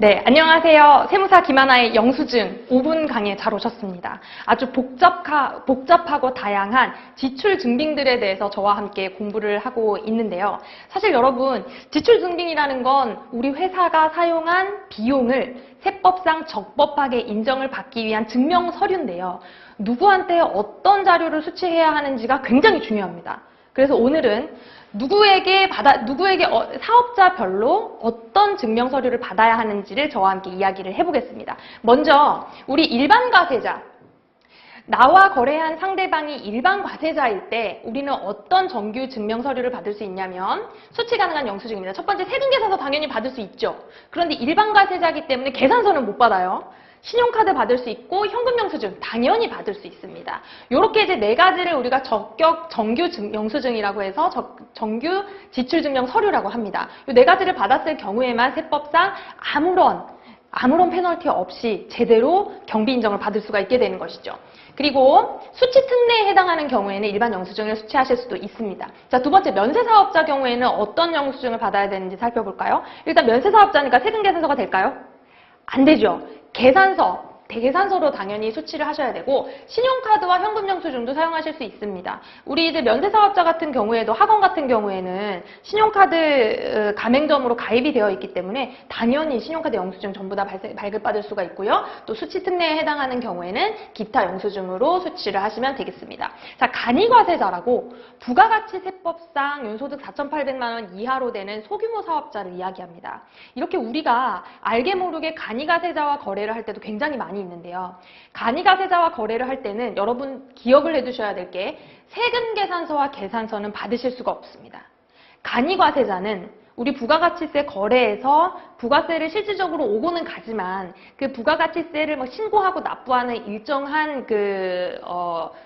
네, 안녕하세요. 세무사 김하나의 영수증 5분 강의에 잘 오셨습니다. 아주 복잡하고 다양한 지출 증빙들에 대해서 저와 함께 공부를 하고 있는데요. 사실 여러분, 지출 증빙이라는 건 우리 회사가 사용한 비용을 세법상 적법하게 인정을 받기 위한 증명 서류인데요. 누구한테 어떤 자료를 수취해야 하는지가 굉장히 중요합니다. 그래서 오늘은 누구에게 사업자별로 어떤 증명 서류를 받아야 하는지를 저와 함께 이야기를 해보겠습니다. 먼저 우리 일반 과세자, 나와 거래한 상대방이 일반 과세자일 때 우리는 어떤 정규 증명 서류를 받을 수 있냐면 수취 가능한 영수증입니다. 첫 번째 세금계산서 당연히 받을 수 있죠. 그런데 일반 과세자이기 때문에 계산서는 못 받아요. 신용카드 받을 수 있고 현금 영수증 당연히 받을 수 있습니다. 이렇게 이제 네 가지를 우리가 정규 영수증이라고 해서 정규 지출 증명 서류라고 합니다. 이 네 가지를 받았을 경우에만 세법상 아무런 페널티 없이 제대로 경비 인정을 받을 수가 있게 되는 것이죠. 그리고 수취 특례에 해당하는 경우에는 일반 영수증을 수취하실 수도 있습니다. 자, 두 번째 면세사업자 경우에는 어떤 영수증을 받아야 되는지 살펴볼까요? 일단 면세사업자니까 세금계산서가 될까요? 안 되죠. 대계산서로 당연히 수취를 하셔야 되고 신용카드와 현금 영수증도 사용하실 수 있습니다. 우리 이제 면세사업자 같은 경우에도 학원 같은 경우에는 신용카드 가맹점으로 가입이 되어 있기 때문에 당연히 신용카드 영수증 전부 다 발급받을 수가 있고요. 또 수취 특례에 해당하는 경우에는 기타 영수증으로 수취를 하시면 되겠습니다. 자, 간이과세자라고 부가가치세법상 연소득 4,800만 원 이하로 되는 소규모 사업자를 이야기합니다. 이렇게 우리가 알게 모르게 간이과세자와 거래를 할 때도 굉장히 많이 있는데요. 간이과세자와 거래를 할 때는 여러분 기억을 해두셔야 될 게 세금계산서와 계산서는 받으실 수가 없습니다. 간이과세자는 우리 부가가치세 거래에서 부가세를 실질적으로 오고는 가지만 그 부가가치세를 신고하고 납부하는 일정한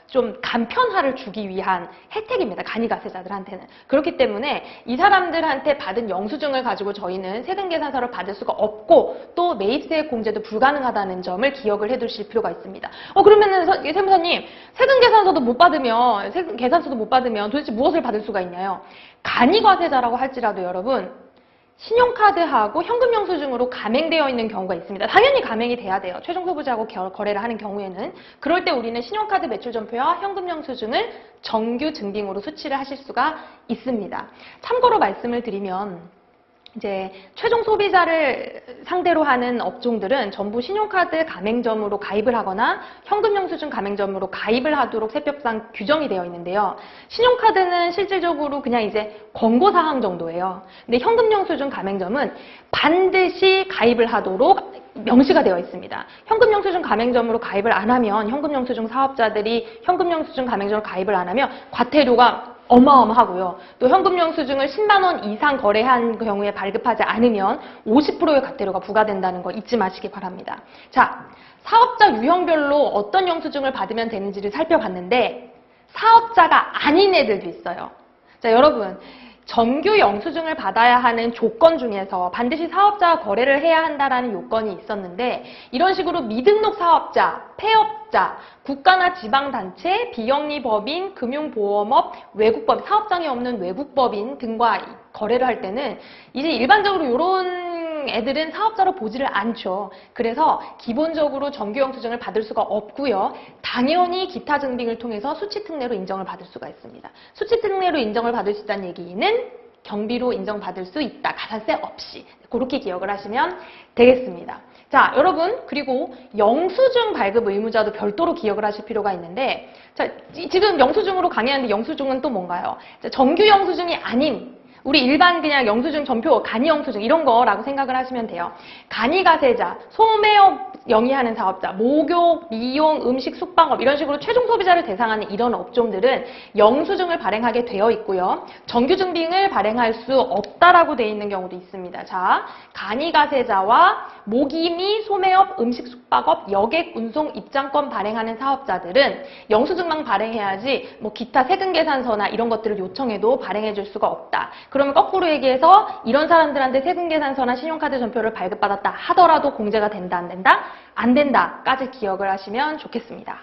좀 간편화를 주기 위한 혜택입니다. 간이과세자들한테는. 그렇기 때문에 이 사람들한테 받은 영수증을 가지고 저희는 세금계산서를 받을 수가 없고 또 매입세액 공제도 불가능하다는 점을 기억을 해두실 필요가 있습니다. 그러면은 세무사님 세금계산서도 못 받으면 계산서도 못 받으면 도대체 무엇을 받을 수가 있냐요? 간이과세자라고 할지라도 여러분 신용카드하고 현금 영수증으로 가맹되어 있는 경우가 있습니다. 당연히 가맹이 돼야 돼요. 최종 소비자하고 거래를 하는 경우에는. 그럴 때 우리는 신용카드 매출 전표와 현금 영수증을 정규 증빙으로 수취를 하실 수가 있습니다. 참고로 말씀을 드리면 이제 최종 소비자를 상대로 하는 업종들은 전부 신용카드 가맹점으로 가입을 하거나 현금 영수증 가맹점으로 가입을 하도록 세법상 규정이 되어 있는데요. 신용카드는 실질적으로 그냥 이제 권고사항 정도예요. 근데 현금 영수증 가맹점은 반드시 가입을 하도록 명시가 되어 있습니다. 현금 영수증 가맹점으로 가입을 안 하면 현금 영수증 사업자들이 현금 영수증 가맹점으로 가입을 안 하면 과태료가 어마어마하고요. 또 현금 영수증을 10만 원 이상 거래한 경우에 발급하지 않으면 50%의 과태료가 부과된다는 거 잊지 마시기 바랍니다. 자, 사업자 유형별로 어떤 영수증을 받으면 되는지를 살펴봤는데 사업자가 아닌 애들도 있어요. 자, 여러분 정규 영수증을 받아야 하는 조건 중에서 반드시 사업자와 거래를 해야 한다는 요건이 있었는데 이런 식으로 미등록 사업자, 폐업자, 국가나 지방단체, 비영리법인, 금융보험업, 외국법인, 사업장이 없는 외국법인 등과 거래를 할 때는 이제 일반적으로 이런 애들은 사업자로 보지를 않죠. 그래서 기본적으로 정규 영수증을 받을 수가 없고요. 당연히 기타 증빙을 통해서 수취특례로 인정을 받을 수가 있습니다. 수취특례로 인정을 받을 수 있다는 얘기는 경비로 인정받을 수 있다. 가산세 없이. 그렇게 기억을 하시면 되겠습니다. 자, 여러분 그리고 영수증 발급 의무자도 별도로 기억을 하실 필요가 있는데 자, 지금 영수증으로 강의하는데 영수증은 또 뭔가요? 자, 정규 영수증이 아닌 우리 일반 그냥 영수증 전표, 간이 영수증 이런 거라고 생각을 하시면 돼요. 간이과세자, 소매업 영위하는 사업자, 목욕, 미용, 음식, 숙박업 이런 식으로 최종 소비자를 대상하는 이런 업종들은 영수증을 발행하게 되어 있고요. 정규 증빙을 발행할 수 없다라고 되어 있는 경우도 있습니다. 자, 간이과세자와 모기미, 소매업, 음식, 숙박업, 여객, 운송, 입장권 발행하는 사업자들은 영수증만 발행해야지 뭐 기타 세금계산서나 이런 것들을 요청해도 발행해 줄 수가 없다. 그러면 거꾸로 얘기해서 이런 사람들한테 세금계산서나 신용카드 전표를 발급받았다 하더라도 공제가 된다, 안 된다? 안 된다까지 기억을 하시면 좋겠습니다.